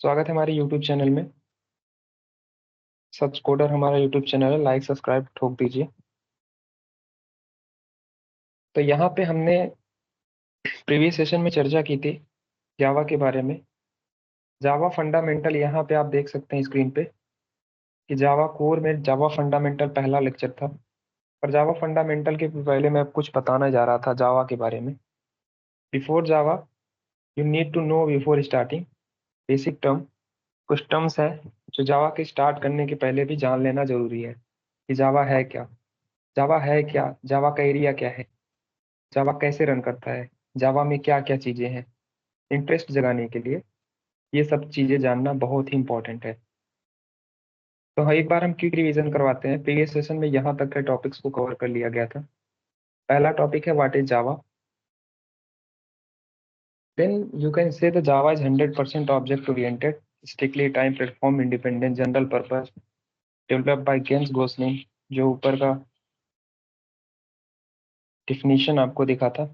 स्वागत है हमारे YouTube चैनल में। सच कोडर हमारा YouTube चैनल है, लाइक सब्सक्राइब ठोक दीजिए। तो यहाँ पे हमने प्रीवियस सेशन में चर्चा की थी जावा के बारे में। जावा फंडामेंटल, यहाँ पे आप देख सकते हैं स्क्रीन पे कि जावा कोर में जावा फंडामेंटल पहला लेक्चर था। और जावा फंडामेंटल के पहले मैं कुछ बताना जा रहा था जावा के बारे में। Before Java you need to know before starting basic term. कुछ टर्म्स हैं जो जावा के स्टार्ट करने के पहले भी जान लेना जरूरी है कि जावा है क्या। जावा है क्या, जावा का एरिया क्या है, जावा कैसे रन करता है, जावा में क्या क्या चीज़ें हैं। इंटरेस्ट जगाने के लिए ये सब चीज़ें जानना बहुत ही इंपॉर्टेंट है। तो हाँ, एक बार हम क्विक रिवीजन करवाते हैं। प्रीवियस सेशन में यहाँ तक के टॉपिक्स को कवर कर लिया गया था। पहला टॉपिक है what is Java. Then you can say the Java is 100% object oriented, strictly टाइम platform independent general purpose, developed by James Gosling. जो ऊपर का डिफिनीशन आपको दिखा था,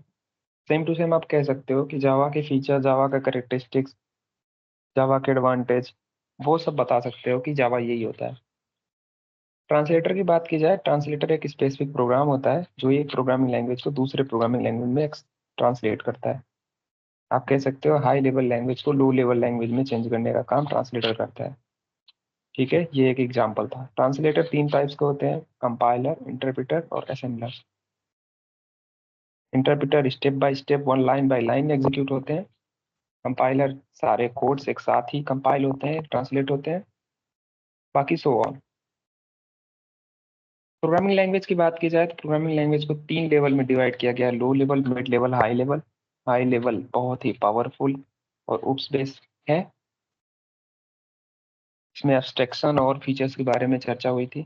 सेम टू सेम आप कह सकते हो कि जावा के फीचर, जावा का करेक्टरिस्टिक्स, जावा के एडवांटेज, वो सब बता सकते हो कि जावा यही होता है। ट्रांसलेटर की बात की जाए, ट्रांसलेटर एक स्पेसिफिक प्रोग्राम होता है जो एक प्रोग्रामिंग लैंग्वेज को दूसरे प्रोग्रामिंग लैंग्वेज में ट्रांसलेट करता है। आप कह सकते हो हाई लेवल लैंग्वेज को लो लेवल लैंग्वेज में चेंज करने का काम ट्रांसलेटर करता है। ठीक है, ये एक एग्जांपल था। ट्रांसलेटर तीन टाइप्स के होते हैं, कंपाइलर, इंटरप्रेटर और assembler. Interpreter step by step, one line by line execute होते हैं। कंपाइलर सारे कोड्स एक साथ ही कंपाइल होते हैं, ट्रांसलेट होते हैं, बाकी सो ऑन। प्रोग्रामिंग लैंग्वेज की बात की जाए तो प्रोग्रामिंग लैंग्वेज को तीन लेवल में डिवाइड किया गया है, low level, mid level, high level. High level बहुत ही पावरफुल और उप्स बेस्ड है। इसमें एब्स्ट्रैक्शन और फीचर्स के बारे में चर्चा हुई थी।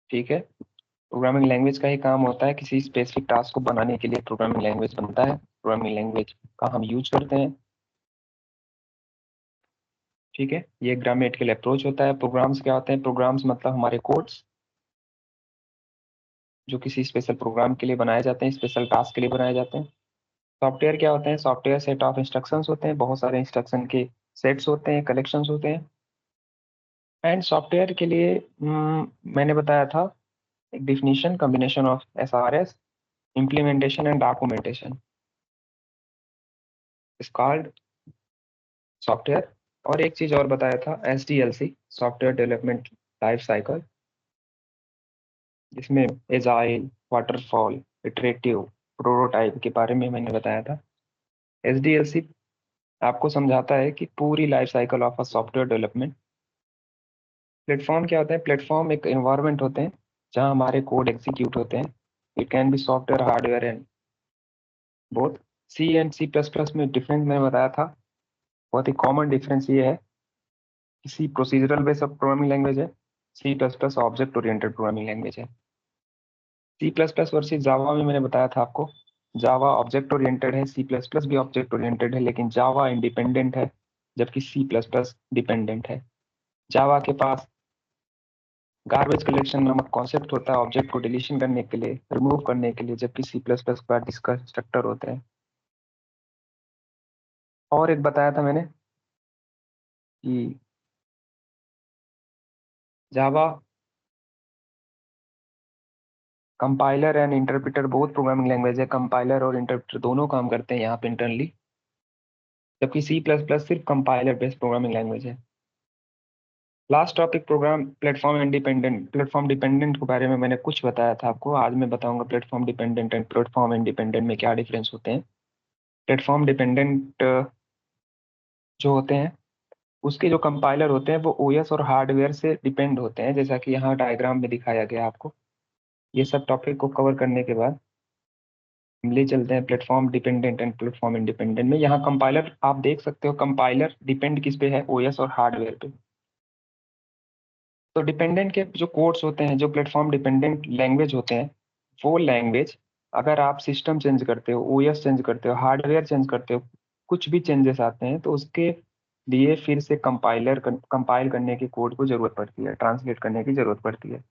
ठीक है, प्रोग्रामिंग लैंग्वेज का ही काम होता है किसी स्पेसिफिक टास्क को बनाने के लिए प्रोग्रामिंग लैंग्वेज बनता है, प्रोग्रामिंग लैंग्वेज का हम यूज करते हैं। ठीक है, ये ग्रामेटिकल अप्रोच होता है। प्रोग्राम्स क्या होते हैं? प्रोग्राम्स मतलब हमारे कोड्स जो किसी स्पेशल प्रोग्राम के लिए बनाए जाते हैं, स्पेशल टास्क के लिए बनाए जाते हैं। सॉफ्टवेयर क्या होते हैं? सॉफ्टवेयर सेट ऑफ इंस्ट्रक्शंस होते हैं, बहुत सारे इंस्ट्रक्शन के सेट्स होते हैं, कलेक्शंस होते हैं। एंड सॉफ्टवेयर के लिए मैंने बताया था एक definition, combination of SRS, implementation and documentation is called software. और एक चीज और बताया था, SDLC, software development life cycle, जिसमें एजाइल, वाटरफॉल, इटरेटिव, प्रोटोटाइप के बारे में मैंने बताया था। SDLC आपको समझाता है कि पूरी life cycle of a software development. Platform क्या होता है? प्लेटफॉर्म एक एनवायरनमेंट होते हैं जहां हमारे कोड एग्जीक्यूट होते हैं। It can be software, hardware and both. C and C++ में डिफरेंस मैंने बताया था। बहुत ही कॉमन डिफरेंस ये है कि C procedural based programming language है, C++ object oriented programming language है। C++ वर्सेस जावा में मैंने बताया था आपको, जावा ऑब्जेक्ट ओरिएंटेड है, C++ भी ऑब्जेक्ट ओरिएंटेड है, लेकिन जावा इंडिपेंडेंट है जबकि C++ डिपेंडेंट है। जावा के पास गार्बेज कलेक्शन नामक कॉन्सेप्ट होता है ऑब्जेक्ट को डिलीशन करने के लिए, रिमूव करने के लिए, जबकि C++ के पास डिस्कंस्ट्रक्टर होते हैं। और एक बताया था मैंने कि Java compiler and interpreter both programming language है। कंपाइलर और इंटरप्रेटर दोनों काम करते हैं यहाँ पे इंटरनली, जबकि C++ सिर्फ कंपाइलर बेस्ड प्रोग्रामिंग लैंग्वेज है। Last topic, program platform independent. Platform dependent के बारे में मैंने कुछ बताया था आपको, आज मैं बताऊंगा platform dependent and platform independent में क्या डिफरेंस होते हैं। प्लेटफॉर्म डिपेंडेंट जो होते हैं उसके जो कंपाइलर होते हैं वो OS और हार्डवेयर से डिपेंड होते हैं, जैसा कि यहाँ डायग्राम में दिखाया गया आपको। ये सब टॉपिक को कवर करने के बाद हम ले चलते हैं platform dependent and platform independent में। यहाँ कंपाइलर आप देख सकते हो, कंपाइलर डिपेंड किस पे है? OS और हार्डवेयर पे। तो डिपेंडेंट के जो कोड्स होते हैं, जो प्लेटफॉर्म डिपेंडेंट लैंग्वेज होते हैं, वो लैंग्वेज अगर आप सिस्टम चेंज करते हो, OS चेंज करते हो, हार्डवेयर चेंज करते हो, कुछ भी चेंजेस आते हैं तो उसके लिए फिर से कंपाइल करने की कोड को जरूरत पड़ती है, ट्रांसलेट करने की जरूरत पड़ती है।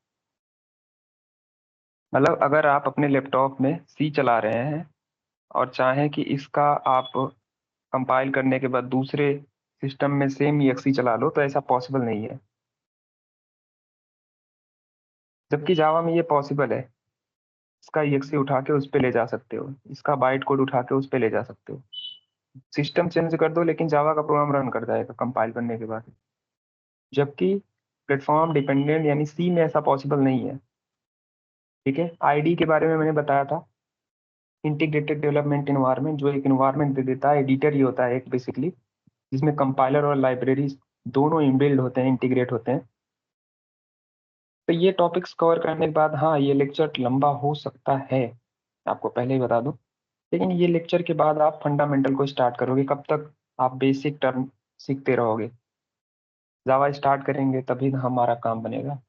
मतलब अगर आप अपने लैपटॉप में C चला रहे हैं और चाहें कि इसका आप कंपाइल करने के बाद दूसरे सिस्टम में सेम EXE चला लो, तो ऐसा पॉसिबल नहीं है। जबकि जावा में ये पॉसिबल है। इसका EXE उठा के उस पर ले जा सकते हो, इसका बाइट कोड उठा के उस पर ले जा सकते हो। सिस्टम चेंज कर दो लेकिन जावा का प्रोग्राम रन कर जाएगा कंपाइल करने के बाद। जबकि प्लेटफॉर्म डिपेंडेंट यानी सी में ऐसा पॉसिबल नहीं है। ठीक है, आईडी के बारे में मैंने बताया था, इंटीग्रेटेड डेवलपमेंट इन्वायरमेंट, जो एक इन्वायरमेंट दे देता है। एडिटर ही होता है एक बेसिकली, जिसमें कंपाइलर और लाइब्रेरीज दोनों इनबिल्ड होते हैं, इंटीग्रेट होते हैं। तो ये टॉपिक्स कवर करने के बाद, हाँ ये लेक्चर लंबा हो सकता है, आपको पहले ही बता दूं। लेकिन ये लेक्चर के बाद आप फंडामेंटल को स्टार्ट करोगे, कब तक आप बेसिक टर्म सीखते रहोगे। जावा स्टार्ट करेंगे तभी हमारा काम बनेगा।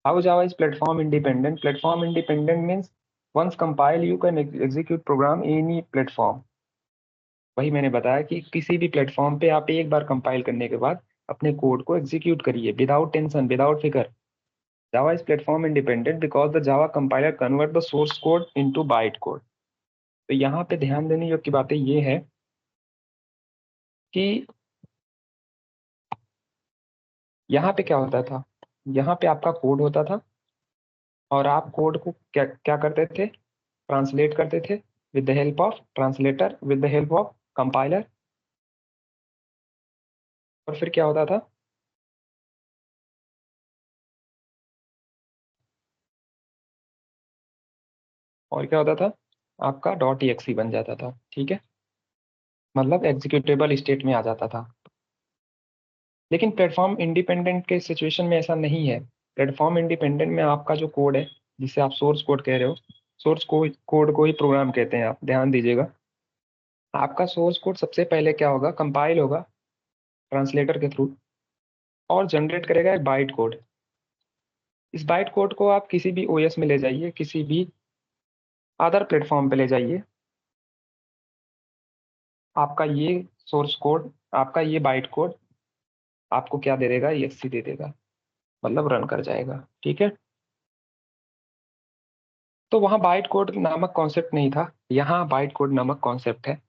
How Java is platform independent? Platform independent means once compile you can execute program any platform। वही मैंने बताया कि किसी भी प्लेटफॉर्म पे आप एक बार कंपाइल करने के बाद अपने कोड को एग्जीक्यूट करिए विदाउट टेंशन, विदाउट फिकर। जावा is platform independent because the Java compiler convert the source code into byte code. तो यहाँ पे ध्यान देने योग्य बातें ये है कि यहाँ पे क्या होता था, यहाँ पे आपका कोड होता था और आप कोड को क्या क्या करते थे, ट्रांसलेट करते थे with the help of translator, with the help of compiler. और फिर क्या होता था, और क्या होता था, आपका .exe बन जाता था। ठीक है, मतलब एग्जीक्यूटेबल स्टेट में आ जाता था। लेकिन प्लेटफॉर्म इंडिपेंडेंट के सिचुएशन में ऐसा नहीं है। प्लेटफॉर्म इंडिपेंडेंट में आपका जो कोड है, जिसे आप सोर्स कोड कह रहे हो, सोर्स कोड को ही प्रोग्राम कहते हैं। आप ध्यान दीजिएगा, आपका सोर्स कोड सबसे पहले क्या होगा, कंपाइल होगा ट्रांसलेटर के थ्रू और जनरेट करेगा एक बाइट कोड। इस बाइट कोड को आप किसी भी ओएस में ले जाइए, किसी भी अदर प्लेटफॉर्म पे ले जाइए, आपका ये सोर्स कोड, आपका ये बाइट कोड आपको क्या दे देगा, EXE दे देगा, मतलब रन कर जाएगा। ठीक है, तो वहां बाइट कोड नामक कॉन्सेप्ट नहीं था, यहाँ बाइट कोड नामक कॉन्सेप्ट है।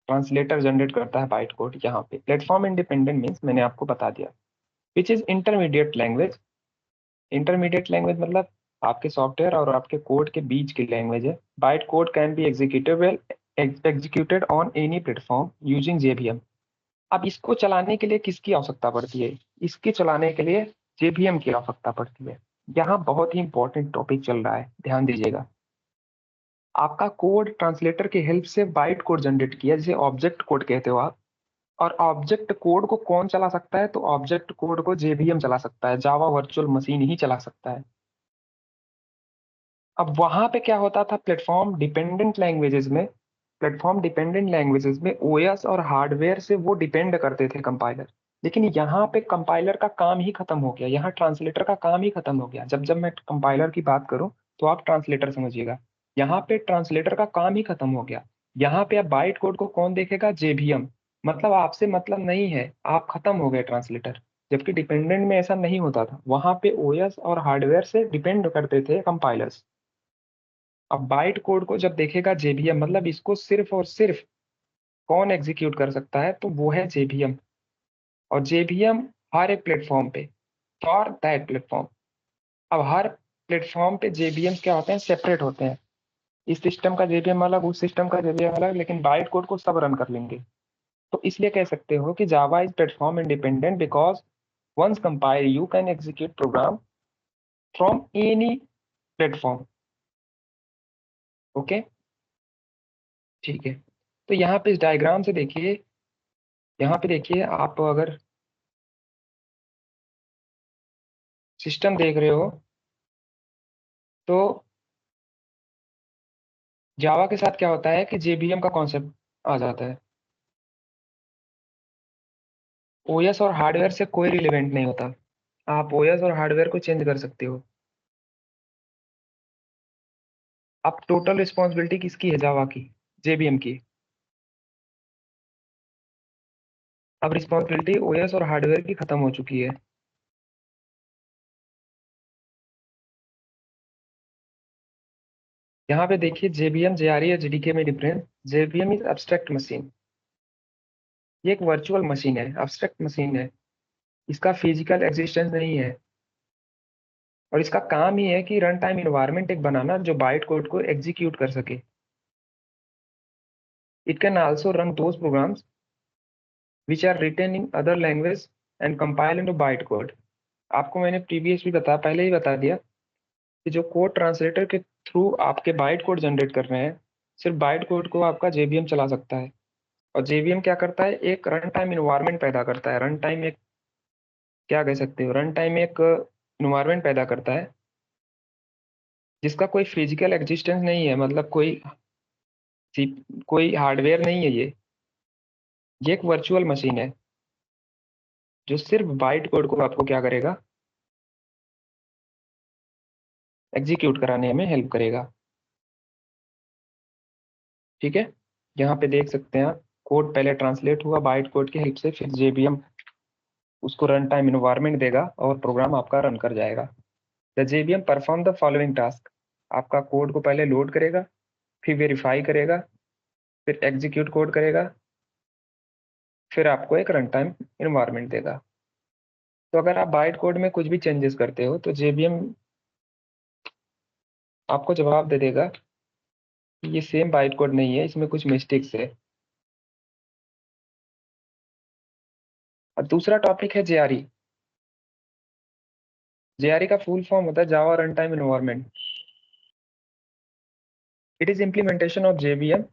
ट्रांसलेटर जनरेट करता है बाइट कोड। यहाँ पे प्लेटफॉर्म इंडिपेंडेंट मीन्स मैंने आपको बता दिया, which is intermediate language. Intermediate language मतलब आपके सॉफ्टवेयर और आपके कोड के बीच की लैंग्वेज है। Byte code can be executable, executed on any platform using JVM। अब इसको चलाने के लिए किसकी आवश्यकता पड़ती है, इसके चलाने के लिए JVM की आवश्यकता पड़ती है। यहाँ बहुत ही इंपॉर्टेंट टॉपिक चल रहा है, ध्यान दीजिएगा। आपका कोड ट्रांसलेटर की हेल्प से बाइट कोड जनरेट किया, जिसे ऑब्जेक्ट कोड कहते हो आप। और ऑब्जेक्ट कोड को कौन चला सकता है, तो ऑब्जेक्ट कोड को JVM चला सकता है, जावा वर्चुअल मशीन ही चला सकता है। अब वहां पे क्या होता था, प्लेटफॉर्म डिपेंडेंट लैंग्वेजेस में OS और हार्डवेयर से वो डिपेंड करते थे कंपाइलर। लेकिन यहाँ पे कंपाइलर का काम ही खत्म हो गया, यहाँ ट्रांसलेटर का काम ही खत्म हो गया। जब जब मैं कंपाइलर की बात करूँ तो आप ट्रांसलेटर समझिएगा, यहाँ पे ट्रांसलेटर का काम ही खत्म हो गया। यहाँ पे अब बाइट कोड को कौन देखेगा, JVM। मतलब आपसे मतलब नहीं है, आप खत्म हो गए ट्रांसलेटर। जबकि डिपेंडेंट में ऐसा नहीं होता था, वहां पे OS और हार्डवेयर से डिपेंड करते थे कंपाइलर्स। अब बाइट कोड को जब देखेगा JVM, मतलब इसको सिर्फ और सिर्फ कौन एग्जीक्यूट कर सकता है, तो वो है JVM। और JVM हर एक प्लेटफॉर्म पे, फॉर दैट प्लेटफॉर्म। अब हर प्लेटफॉर्म पे JVM क्या होते हैं, सेपरेट होते हैं। इस सिस्टम का JVM अलग, उस सिस्टम का JVM अलग, लेकिन बाइट कोड को सब रन कर लेंगे। तो इसलिए कह सकते हो कि Java is platform independent because once compile you can execute program from any platform. Okay, ठीक है। तो यहाँ पे इस डायग्राम से देखिए, यहाँ पे देखिए, आप अगर सिस्टम देख रहे हो तो जावा के साथ क्या होता है कि JVM का कॉन्सेप्ट आ जाता है। OS और हार्डवेयर से कोई रिलेवेंट नहीं होता, आप OS और हार्डवेयर को चेंज कर सकते हो। अब टोटल रिस्पॉन्सिबिलिटी किसकी है, जावा की, JVM की। अब रिस्पॉन्सिबिलिटी OS और हार्डवेयर की खत्म हो चुकी है। यहाँ पे देखिए JVM, JRE और JDK में difference. JVM is abstract machine, ये एक वर्चुअल मशीन है, अब्स्ट्रैक्ट मशीन है, इसका फिजिकल एग्जिस्टेंस नहीं है। और इसका काम ही है कि रन टाइम इन्वायरमेंट एक बनाना जो बाइट कोड को एग्जीक्यूट कर सके। It can also run those programs which are written in other language and compile into byte code. आपको मैंने प्रीवियस भी बताया, पहले ही बता दिया कि जो कोड ट्रांसलेटर के थ्रू आपके बाइट कोड जनरेट कर रहे हैं, सिर्फ बाइट कोड को आपका जेबीएम चला सकता है। और जेबीएम क्या करता है, एक रन टाइम इन्वायरमेंट पैदा करता है। रन टाइम एक, क्या कह सकते हो, रन टाइम एक इन्वायरमेंट पैदा करता है जिसका कोई फिजिकल एग्जिस्टेंस नहीं है, मतलब कोई हार्डवेयर नहीं है। ये एक वर्चुअल मशीन है जो सिर्फ बाइट कोड को आपको क्या करेगा, एग्जीक्यूट कराने में हेल्प करेगा। ठीक है, यहाँ पे देख सकते हैं आप, कोड पहले ट्रांसलेट हुआ बाइट कोड की हेल्प से, फिर जेबीएम उसको रन टाइम इन्वायरमेंट देगा और प्रोग्राम आपका रन कर जाएगा। The JVM perform the following task. आपका कोड को पहले लोड करेगा, फिर वेरीफाई करेगा, फिर एग्जीक्यूट कोड करेगा, फिर आपको एक रन टाइम इन्वायरमेंट देगा। तो अगर आप बाइट कोड में कुछ भी चेंजेस करते हो तो जेबीएम आपको जवाब दे देगा कि ये सेम बाइट कोड नहीं है, इसमें कुछ मिस्टेक्स है। और दूसरा टॉपिक है जेआरई। जेआरई का फुल फॉर्म होता है Java run time environment. It is implementation of JVM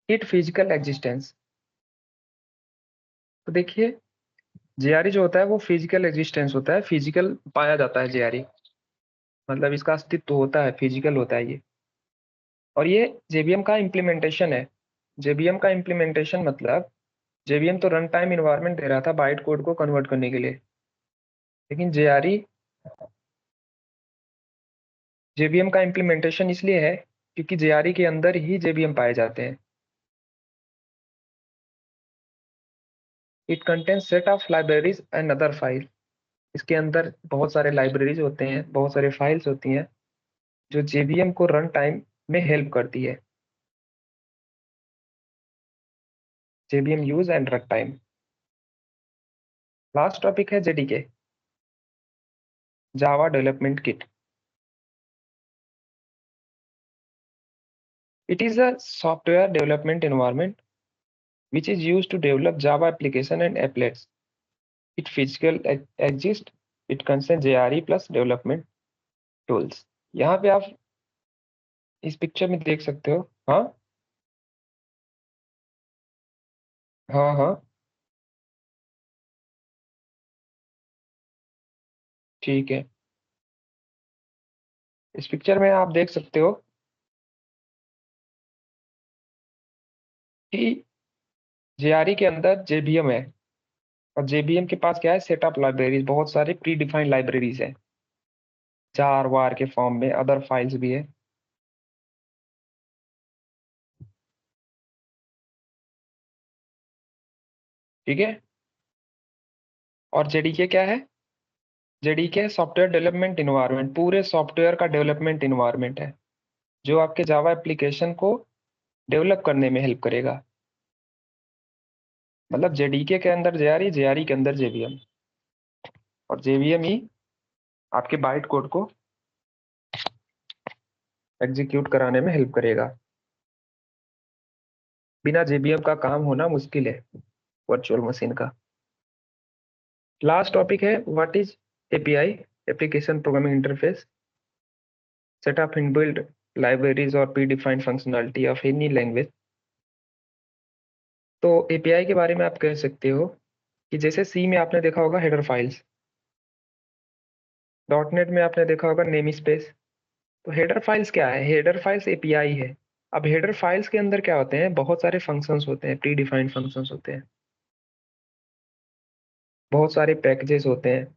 it physical existence. तो देखिए, जेआरई जो होता है वो फिजिकल एग्जिस्टेंस होता है, फिजिकल पाया जाता है जेआरई, मतलब इसका अस्तित्व होता है, फिजिकल होता है ये। और ये जेबीएम का इम्प्लीमेंटेशन है। जेबीएम का इम्प्लीमेंटेशन मतलब जेबीएम तो रन टाइम इन्वायरमेंट दे रहा था बाइट कोड को कन्वर्ट करने के लिए, लेकिन जेआरई जेबीएम का इम्प्लीमेंटेशन इसलिए है क्योंकि जेआरई के अंदर ही जेबीएम पाए जाते हैं। It contains set of libraries and other file. इसके अंदर बहुत सारे लाइब्रेरीज होते हैं, बहुत सारे फाइल्स होती हैं जो जेबीएम को रन टाइम में हेल्प करती है। JVM use and run time. Last topic है JDK, Java development kit. It is a software development environment which is used to develop Java application and applets. It physical exist, it contains JRE plus development tools. यहाँ पे आप इस picture में देख सकते हो। हाँ हाँ हाँ, ठीक है। इस पिक्चर में आप देख सकते हो कि जेआरई के अंदर जेबीएम है, और जेबीएम के पास क्या है, सेट ऑफ लाइब्रेरीज, बहुत सारे प्री डिफाइंड लाइब्रेरीज है, जार वार के फॉर्म में, अदर फाइल्स भी है। ठीक है, और जेडीके क्या है, जेडीके सॉफ्टवेयर डेवलपमेंट इन्वायरमेंट, पूरे सॉफ्टवेयर का डेवलपमेंट इन्वायरमेंट है जो आपके जावा एप्लीकेशन को डेवलप करने में हेल्प करेगा। मतलब जेडीके के अंदर जेआरई, जेआरई के अंदर जेबीएम, और जेबीएम ही आपके बाइट कोड को एग्जीक्यूट कराने में हेल्प करेगा। बिना जेबीएम का काम होना मुश्किल है वर्चुअल मशीन का। लास्ट टॉपिक है what is API, application programming interface, set of inbuilt libraries और predefined functionality of any language. तो एपीआई के बारे में आप कह सकते हो कि जैसे सी में आपने देखा होगा हेडर फाइल्स, डॉट नेट में आपने देखा होगा नेम स्पेस। तो हेडर फाइल्स क्या है, हेडर फाइल्स एपीआई है। अब हेडर फाइल्स के अंदर क्या होते हैं, बहुत सारे फंक्शंस होते हैं, प्री डिफाइंड फंक्शंस होते हैं, बहुत सारे पैकेजेस होते हैं।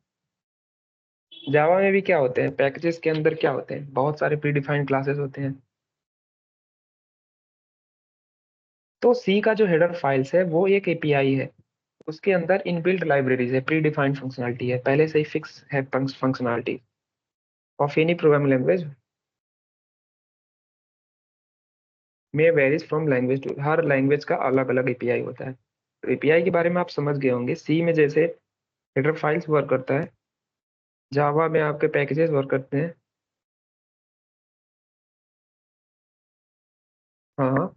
जावा में भी क्या होते हैं, पैकेजेस के अंदर क्या होते हैं, बहुत सारे प्री डिफाइंड क्लासेस होते हैं। तो सी का जो हेडर फाइल्स है वो एक एपीआई है, उसके अंदर इनबिल्ट लाइब्रेरीज है, प्री डिफाइंड फंक्शनलिटी है, पहले से ही फिक्स है functionality of any programming language में वेरीज फ्रॉम लैंग्वेज टू, हर लैंग्वेज का अलग अलग एपीआई होता है। एपीआई के बारे में आप समझ गए होंगे। सी में जैसे हेडर फाइल्स वर्क करता है, जावा में आपके पैकेजेस वर्क करते हैं। हाँ हाँ।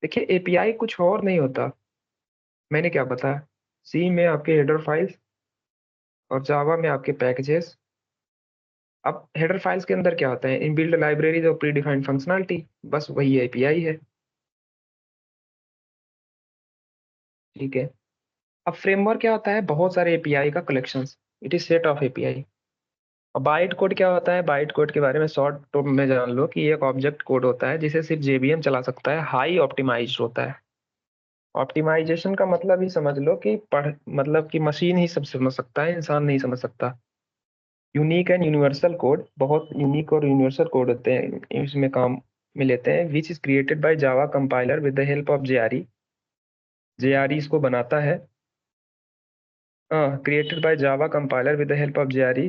देखिए एपीआई कुछ और नहीं होता, मैंने क्या बताया। सी में आपके हेडर फाइल्स और जावा में आपके पैकेजेस। अब हेडर फाइल्स के अंदर क्या होता है, इनबिल्ट लाइब्रेरीज और प्री डिफाइंड फंक्शनलिटी, बस वही एपीआई है। ठीक है। अब फ्रेमवर्क क्या होता है, बहुत सारे एपीआई का collections, it is set of API. और बाइट कोड क्या होता है, बाइट कोड के बारे में शॉर्ट टर्म में जान लो कि ये एक ऑब्जेक्ट कोड होता है जिसे सिर्फ जेबीएम चला सकता है, हाई ऑप्टिमाइज्ड होता है। ऑप्टिमाइजेशन का मतलब ही समझ लो कि पढ़ मतलब कि मशीन ही सब समझ सकता है, इंसान नहीं समझ सकता। यूनिक एंड यूनिवर्सल कोड, बहुत यूनिक और यूनिवर्सल कोड होते हैं इसमें काम में लेते हैं, which is created by Java compiler with the help of JRE. JRE इसको बनाता है। हाँ, created by Java compiler with the help of JRE.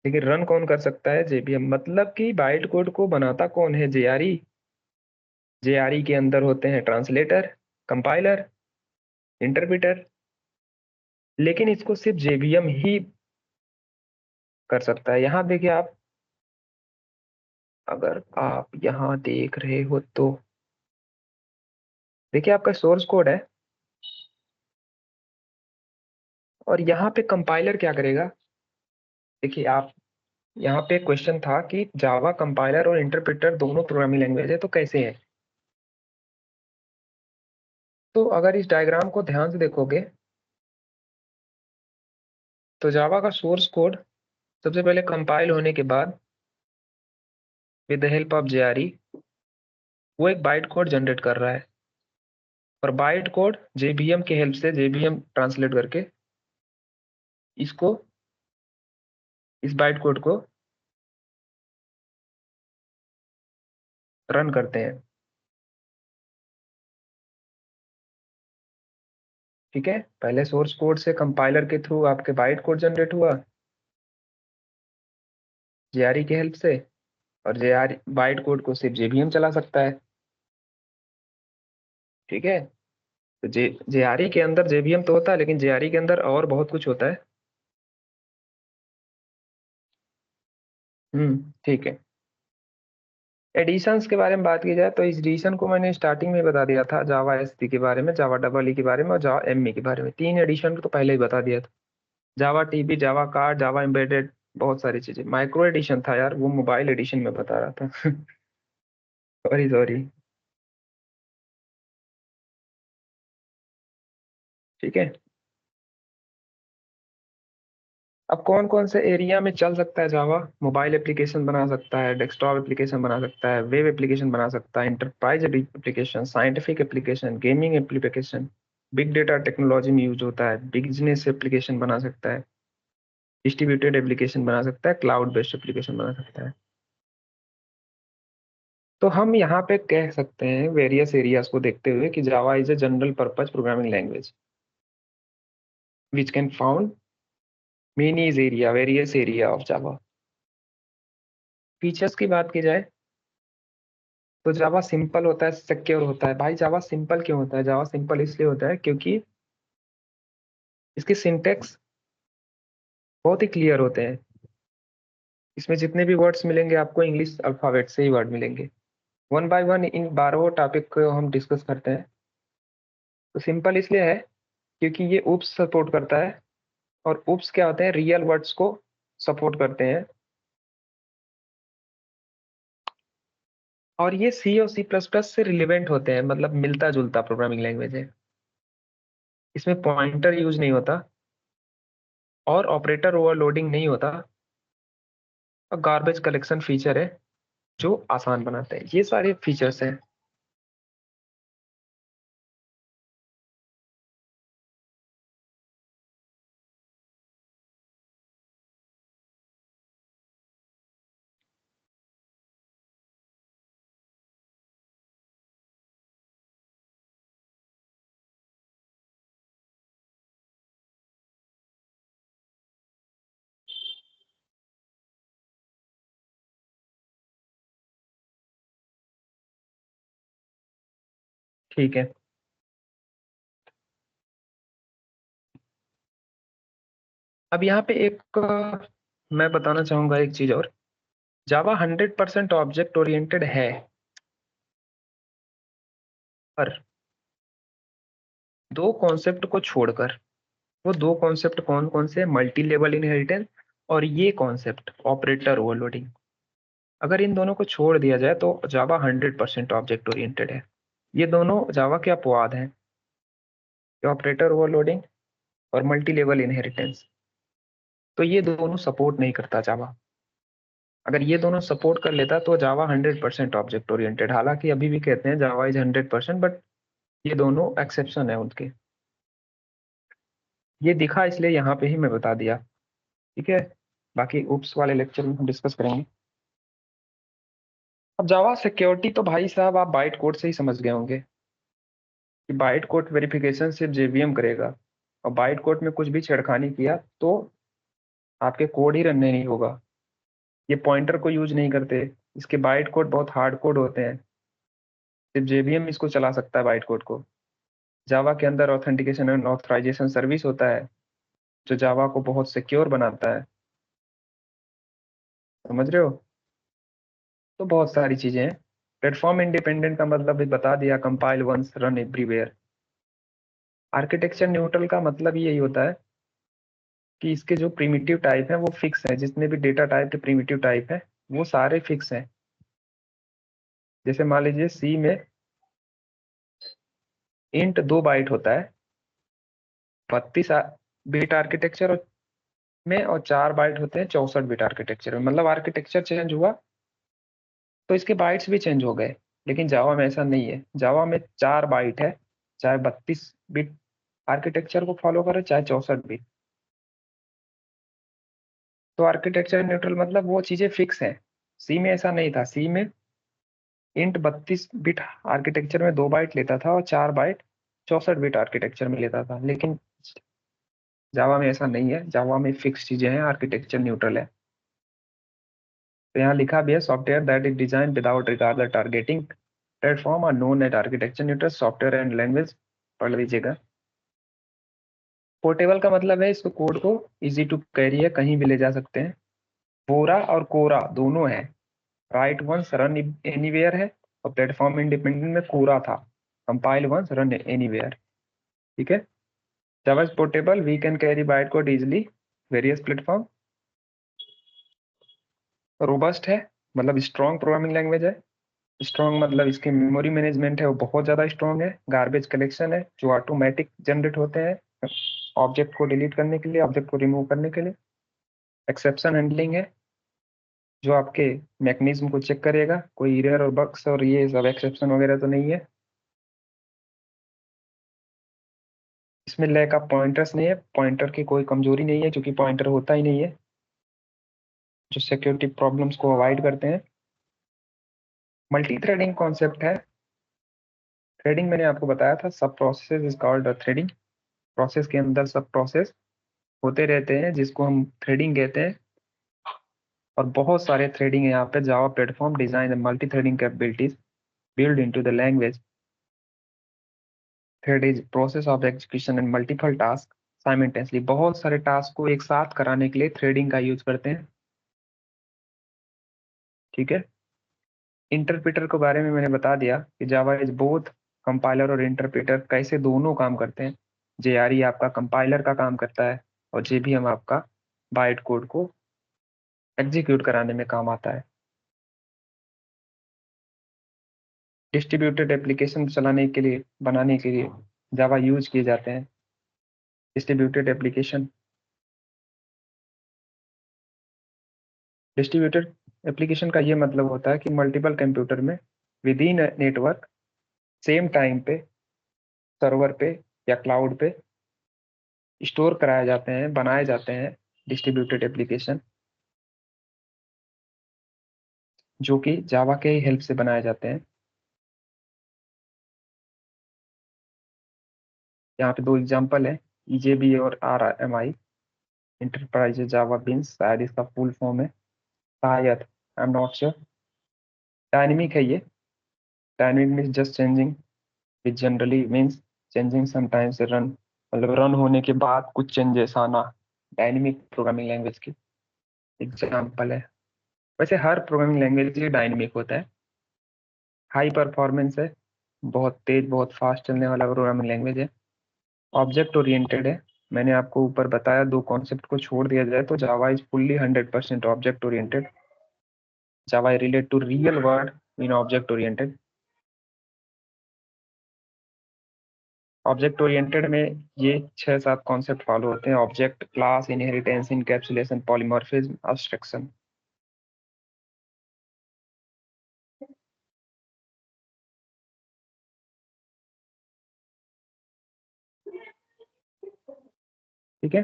लेकिन रन कौन कर सकता है, जेबीएम, मतलब कि बाइट कोड को बनाता कौन है, जेआरई। जेआरई के अंदर होते हैं ट्रांसलेटर, कंपाइलर, इंटरप्रिटर। लेकिन इसको सिर्फ जेबीएम ही कर सकता है। यहाँ देखिए आप, अगर आप यहाँ देख रहे हो तो देखिए आपका सोर्स कोड है, और यहाँ पे कंपाइलर क्या करेगा। देखिए आप, यहाँ पे क्वेश्चन था कि जावा कंपाइलर और इंटरप्रिटर दोनों प्रोग्रामिंग लैंग्वेज है तो कैसे है। तो अगर इस डायग्राम को ध्यान से देखोगे तो जावा का सोर्स कोड सबसे पहले कंपाइल होने के बाद with the help of JRE वो एक बाइट कोड जनरेट कर रहा है, और बाइट कोड जेबीएम के हेल्प से, जेबीएम ट्रांसलेट करके इसको, इस बाइट कोड को रन करते हैं। ठीक है, पहले सोर्स कोड से कंपाइलर के थ्रू आपके बाइट कोड जनरेट हुआ जेआरई के हेल्प से, और जेआरई बाइट कोड को सिर्फ जेबीएम चला सकता है। ठीक है। तो जेआरई के अंदर जेबीएम तो होता है, लेकिन जेआरई के अंदर और बहुत कुछ होता है। ठीक है। एडिशंस के बारे में बात की जाए तो इस एडिशन को मैंने स्टार्टिंग में बता दिया था, जावा एसपी के बारे में, जावा डबल ई के बारे में, और जावा एमई के बारे में, तीन एडिशन तो पहले ही बता दिया था। जावा टीबी, जावा कार्ड, जावा एम्बेडेड, बहुत सारी चीजें। माइक्रो एडिशन था यार, वो मोबाइल एडिशन में बता रहा था। Sorry sorry. ठीक है। अब कौन कौन से एरिया में चल सकता है जावा, मोबाइल एप्लीकेशन बना सकता है, डेस्कटॉप एप्लीकेशन बना सकता है, वेब एप्लीकेशन बना सकता है, enterprise application, scientific application, gaming application, big data technology में यूज होता है, बिजनेस एप्लीकेशन बना सकता है, डिस्ट्रीब्यूटेड एप्लीकेशन बना सकता है, क्लाउड बेस्ड एप्लीकेशन बना सकता है। तो हम यहाँ पे कह सकते हैं वेरियस एरियाज को देखते हुए कि Java is a general purpose programming language which can found many is area, various area of Java. Features की बात की जाए तो जावा सिंपल होता है, सिक्योर होता है। भाई जावा सिंपल क्यों होता है, जावा सिंपल इसलिए होता है क्योंकि इसके सिंटेक्स बहुत ही क्लियर होते हैं। इसमें जितने भी वर्ड्स मिलेंगे आपको इंग्लिश अल्फाबेट से ही वर्ड मिलेंगे। One by one in 12 topic को हम डिस्कस करते हैं। तो सिंपल इसलिए है क्योंकि ये उप्स सपोर्ट करता है, और उप्स क्या होते हैं, रियल वर्ड्स को सपोर्ट करते हैं। और ये सी और सी प्लस प्लस से रिलेवेंट होते हैं, मतलब मिलता जुलता प्रोग्रामिंग लैंग्वेज है। इसमें पॉइंटर यूज नहीं होता, और ऑपरेटर ओवरलोडिंग नहीं होता, और गार्बेज कलेक्शन फीचर है जो आसान बनाते हैं। ये सारे फीचर्स हैं। ठीक है। अब यहाँ पे एक मैं बताना चाहूंगा एक चीज और। जावा 100% ऑब्जेक्ट ओरिएंटेड है, पर दो कॉन्सेप्ट को छोड़कर। वो दो कॉन्सेप्ट कौन कौन से? मल्टी लेवल इनहेरिटेंस और ये कॉन्सेप्ट ऑपरेटर ओवरलोडिंग। अगर इन दोनों को छोड़ दिया जाए तो जावा 100% ऑब्जेक्ट ओरिएंटेड है। ये दोनों जावा के अपवाद हैं, ऑपरेटर ओवरलोडिंग और मल्टी लेवल इनहेरिटेंस। तो ये दोनों सपोर्ट नहीं करता जावा। अगर ये दोनों सपोर्ट कर लेता तो जावा 100% ऑब्जेक्ट ओरिएंटेड। हालांकि अभी भी कहते हैं जावा इज 100%, बट ये दोनों एक्सेप्शन है उनके। ये दिखा इसलिए यहाँ पे ही मैं बता दिया, ठीक है। बाकी उप्स वाले लेक्चर में हम डिस्कस करेंगे। अब जावा सिक्योरिटी तो भाई साहब आप बाइट कोड से ही समझ गए होंगे कि बाइट कोड वेरिफिकेशन सिर्फ जेवीएम करेगा, और बाइट कोड में कुछ भी छेड़खानी किया तो आपके कोड ही रन नहीं होगा। ये पॉइंटर को यूज नहीं करते, इसके बाइट कोड बहुत हार्ड कोड होते हैं, सिर्फ जेवीएम इसको चला सकता है बाइट कोड को। जावा के अंदर ऑथेंटिकेशन एंड ऑथराइजेशन सर्विस होता है, जो जावा को बहुत सिक्योर बनाता है। समझ रहे हो? तो बहुत सारी चीजें हैं। प्लेटफॉर्म इंडिपेंडेंट का मतलब भी बता दिया, compile once run everywhere. Architecture neutral का मतलब यही होता है कि इसके जो प्रिमिटिव टाइप है वो फिक्स है। जितने भी डेटा टाइप के प्रिमिटिव टाइप है वो सारे फिक्स हैं। जैसे मान लीजिए सी में इंट 2 बाइट होता है, 32 बिट आर्किटेक्चर में, और 4 बाइट होते हैं 64 बिट आर्किटेक्चर में। मतलब आर्किटेक्चर चेंज हुआ तो इसके बाइट्स भी चेंज हो गए। लेकिन जावा में ऐसा नहीं है। जावा में 4 बाइट है, चाहे 32 बिट आर्किटेक्चर को फॉलो करे चाहे 64 बिट। तो आर्किटेक्चर न्यूट्रल मतलब वो चीजें फिक्स हैं। सी में ऐसा नहीं था। सी में इंट 32 बिट आर्किटेक्चर में 2 बाइट लेता था और 4 बाइट 64 बिट आर्किटेक्चर में लेता था। लेकिन जावा में ऐसा नहीं है। जावा में फिक्स चीजें हैं, आर्किटेक्चर न्यूट्रल है। तो यहाँ लिखा भी है, software that is design without regard the targeting platform are known at architecture neutral software and language. पढ़ लीजिएगा। पोर्टेबल का मतलब है इसको कोड को इजी टू कैरी है, कहीं भी ले जा सकते हैं। बोरा और कोरा दोनों है। राइट वंस रन एनीवेयर है, और प्लेटफॉर्म इंडिपेंडेंट में कोरा था। कंपाइल वंस रन एनीवेयर, ठीक है। Java is portable, we can carry byte code easily various platform. Robust है, मतलब स्ट्रॉन्ग प्रोग्रामिंग लैंग्वेज है। स्ट्रॉन्ग मतलब इसके मेमोरी मैनेजमेंट है वो बहुत ज़्यादा स्ट्रॉन्ग है। गार्बेज कलेक्शन है, जो ऑटोमेटिक जनरेट होते हैं ऑब्जेक्ट को डिलीट करने के लिए, ऑब्जेक्ट को रिमूव करने के लिए। एक्सेप्शन हैंडलिंग है, जो आपके मैकेनिज्म को चेक करेगा, कोई एरर और बग्स और ये सब एक्सेप्शन वगैरह तो नहीं है। इसमें लैक ऑफ पॉइंटर्स नहीं है, पॉइंटर की कोई कमजोरी नहीं है क्योंकि पॉइंटर होता ही नहीं है, जो सिक्योरिटी प्रॉब्लम्स को अवॉइड करते हैं। मल्टी थ्रेडिंग कॉन्सेप्ट है। थ्रेडिंग मैंने आपको बताया था, सब process is called threading. Process के अंदर सब प्रोसेस होते रहते हैं जिसको हम थ्रेडिंग कहते हैं। और बहुत सारे थ्रेडिंग है यहाँ पे। Java platform design multi threading capabilities built into the language. Third is process of execution and multiple tasks simultaneously। बहुत सारे टास्क को एक साथ कराने के लिए थ्रेडिंग का यूज करते हैं, ठीक है। इंटरप्रेटर के बारे में मैंने बता दिया कि जावा इज बोथ कंपाइलर और इंटरप्रेटर कैसे दोनों काम करते हैं। जेआरई आपका कंपाइलर का काम करता है, और जेवीएम आपका बाइट कोड को एग्जीक्यूट कराने में काम आता है। डिस्ट्रीब्यूटेड एप्लीकेशन चलाने के लिए, बनाने के लिए जावा यूज किए जाते हैं। डिस्ट्रीब्यूटेड एप्लीकेशन, डिस्ट्रीब्यूटेड एप्लीकेशन का ये मतलब होता है कि मल्टीपल कंप्यूटर में with in network same time पे सर्वर पे या क्लाउड पे स्टोर कराए जाते हैं, बनाए जाते हैं डिस्ट्रीब्यूटेड एप्लीकेशन, जो कि जावा के हेल्प से बनाए जाते हैं। यहाँ पे 2 एग्जांपल है, ईजेबी और आरएमआई। इंटरप्राइज जावा बीन्स, शायद इसका फुल फॉर्म है, शायद, I am not sure. Dynamic है ये। Dynamic means just changing, which generally means changing sometimes run, मतलब रन होने के बाद कुछ चेंजेस आना। डायनेमिक प्रोग्रामिंग लैंग्वेज की एग्जाम्पल है। वैसे हर प्रोग्रामिंग लैंग्वेज ये डायनेमिक होता है, हाई परफॉर्मेंस है, बहुत तेज बहुत फास्ट चलने वाला प्रोग्रामिंग लैंग्वेज है, ऑब्जेक्ट ओरिएंटेड है। मैंने आपको ऊपर बताया, दो कॉन्सेप्ट को छोड़ दिया जाए तो Java is fully 100% object oriented. Java relate to real world in object oriented. Object oriented में ये 6-7 कॉन्सेप्ट फॉलो होते हैं: object, class, inheritance, encapsulation, polymorphism, abstraction. ठीक है,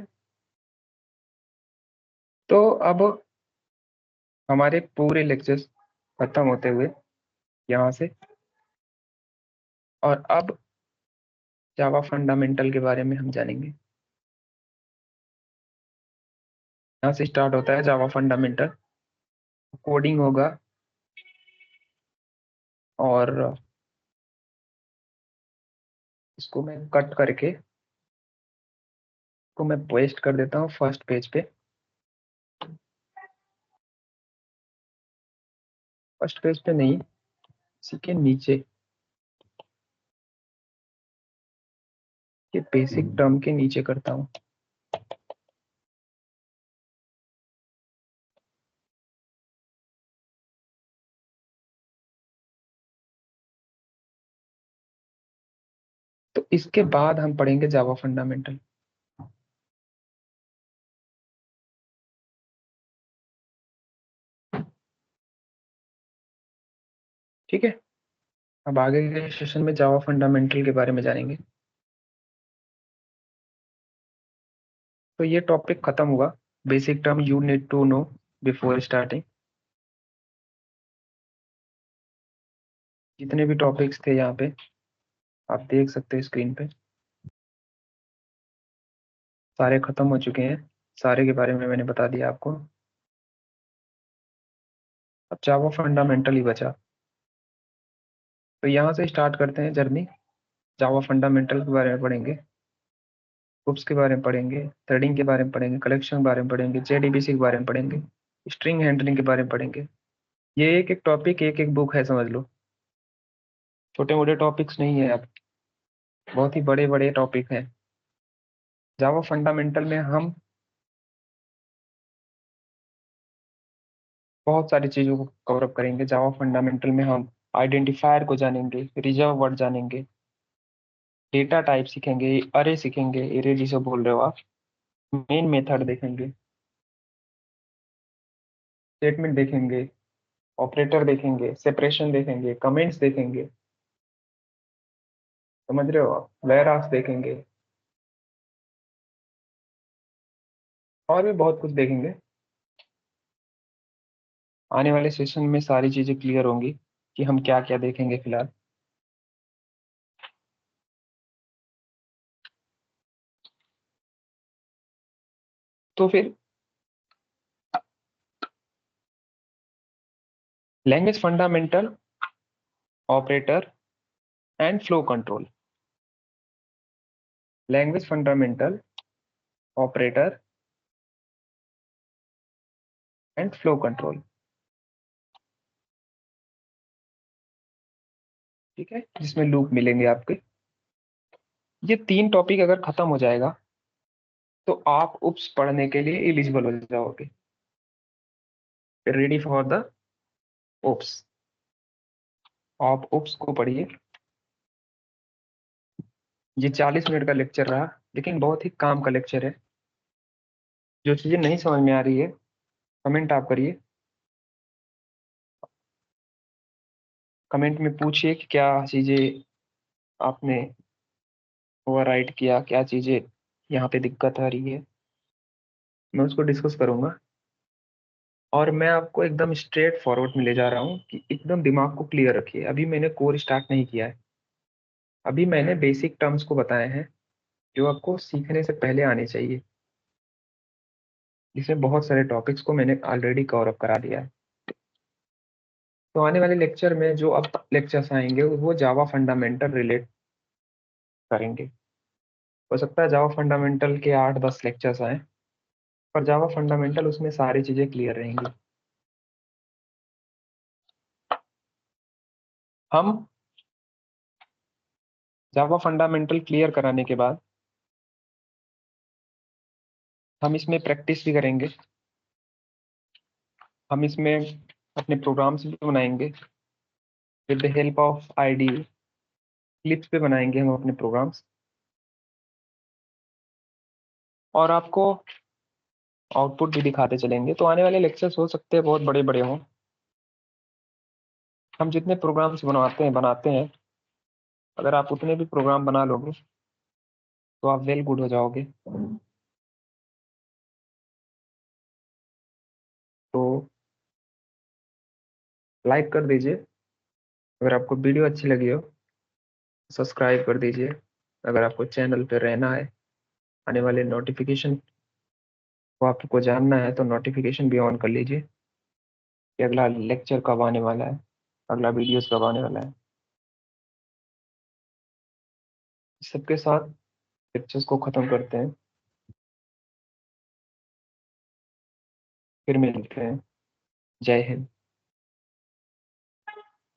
तो अब हमारे पूरे लेक्चर्स खत्म होते हुए यहाँ से, और अब जावा फंडामेंटल के बारे में हम जानेंगे। यहाँ से स्टार्ट होता है जावा फंडामेंटल। कोडिंग होगा, और इसको मैं कट करके को मैं पेस्ट कर देता हूँ फर्स्ट पेज पे। फर्स्ट पेज पे नहीं, इसी के नीचे, ये बेसिक टर्म के नीचे करता हूँ। तो इसके बाद हम पढ़ेंगे जावा फंडामेंटल। ठीक है, अब आगे के सेशन में जावा फंडामेंटल के बारे में जानेंगे। तो ये टॉपिक खत्म हुआ, basic term you need to know before starting. जितने भी टॉपिक्स थे यहाँ पे आप देख सकते हैं स्क्रीन पे, सारे खत्म हो चुके हैं। सारे के बारे में मैंने बता दिया आपको। अब जावा फंडामेंटल ही बचा। तो यहाँ से स्टार्ट करते हैं जर्नी। जावा फंडामेंटल के बारे में पढ़ेंगे, ग्रुप्स के बारे में पढ़ेंगे, थ्रेडिंग के बारे में पढ़ेंगे, कलेक्शन के बारे में पढ़ेंगे, जेडीबीसी के बारे में पढ़ेंगे, स्ट्रिंग हैंडलिंग के बारे में पढ़ेंगे। ये एक एक टॉपिक एक एक बुक है, समझ लो। छोटे मोटे टॉपिक्स नहीं है, अब बहुत ही बड़े बड़े टॉपिक हैं। जावा फंडामेंटल में हम बहुत सारी चीजों को कवर अप करेंगे। जावा फंडामेंटल में हम आइडेंटिफायर को जानेंगे, रिजर्व वर्ड जानेंगे, डेटा टाइप सीखेंगे, अरे सीखेंगे, अरे जिसे बोल रहे हो आप, मेन मेथड देखेंगे, स्टेटमेंट देखेंगे, ऑपरेटर देखेंगे, सेपरेशन देखेंगे, कमेंट्स देखेंगे, समझ रहे हो आप, वेयरहाउस देखेंगे, और भी बहुत कुछ देखेंगे। आने वाले सेशन में सारी चीजें क्लियर होंगी कि हम क्या क्या देखेंगे फिलहाल। तो फिर language fundamental, operator and flow control. Language fundamental, operator and flow control. ठीक है, जिसमें लूप मिलेंगे आपके। ये तीन टॉपिक अगर खत्म हो जाएगा तो आप उप्स पढ़ने के लिए एलिजिबल हो जाओगे, रेडी फॉर द ओप्स। आप ओप्स को पढ़िए। ये 40 मिनट का लेक्चर रहा, लेकिन बहुत ही काम का लेक्चर है। जो चीजें नहीं समझ में आ रही है, कमेंट आप करिए। कमेंट में पूछिए कि क्या चीजें आपने ओवरराइड किया, क्या चीजें यहाँ पे दिक्कत आ रही है, मैं उसको डिस्कस करूंगा। और मैं आपको एकदम स्ट्रेट फॉरवर्ड में ले जा रहा हूँ कि एकदम दिमाग को क्लियर रखिए। अभी मैंने कोर स्टार्ट नहीं किया है, अभी मैंने बेसिक टर्म्स को बताए हैं जो आपको सीखने से पहले आने चाहिए, जिसमें बहुत सारे टॉपिक्स को मैंने ऑलरेडी कवर अप करा दिया है। तो आने वाले लेक्चर में जो अब लेक्चर्स आएंगे वो जावा फंडामेंटल रिलेट करेंगे। हो सकता है जावा फंडामेंटल के 8-10 लेक्चर्स आए, पर जावा फंडामेंटल उसमें सारी चीज़ें क्लियर रहेंगी। हम जावा फंडामेंटल क्लियर कराने के बाद हम इसमें प्रैक्टिस भी करेंगे। हम इसमें अपने प्रोग्राम्स भी बनाएंगे with the help of ID. Clips पे बनाएंगे हम अपने प्रोग्राम्स, और आपको आउटपुट भी दिखाते चलेंगे। तो आने वाले लेक्चर्स हो सकते हैं बहुत बड़े बड़े हों। हम जितने प्रोग्राम्स बनाते हैं अगर आप उतने भी प्रोग्राम बना लोगे तो आप वेल गुड हो जाओगे। तो लाइक कर दीजिए अगर आपको वीडियो अच्छी लगी हो, सब्सक्राइब कर दीजिए अगर आपको चैनल पे रहना है। आने वाले नोटिफिकेशन को आपको जानना है तो नोटिफिकेशन भी ऑन कर लीजिए कि अगला लेक्चर कब आने वाला है, अगला वीडियोस कब आने वाला है। इस सबके साथ लेक्चर्स को ख़त्म करते हैं, फिर मिलते हैं। जय हिंद।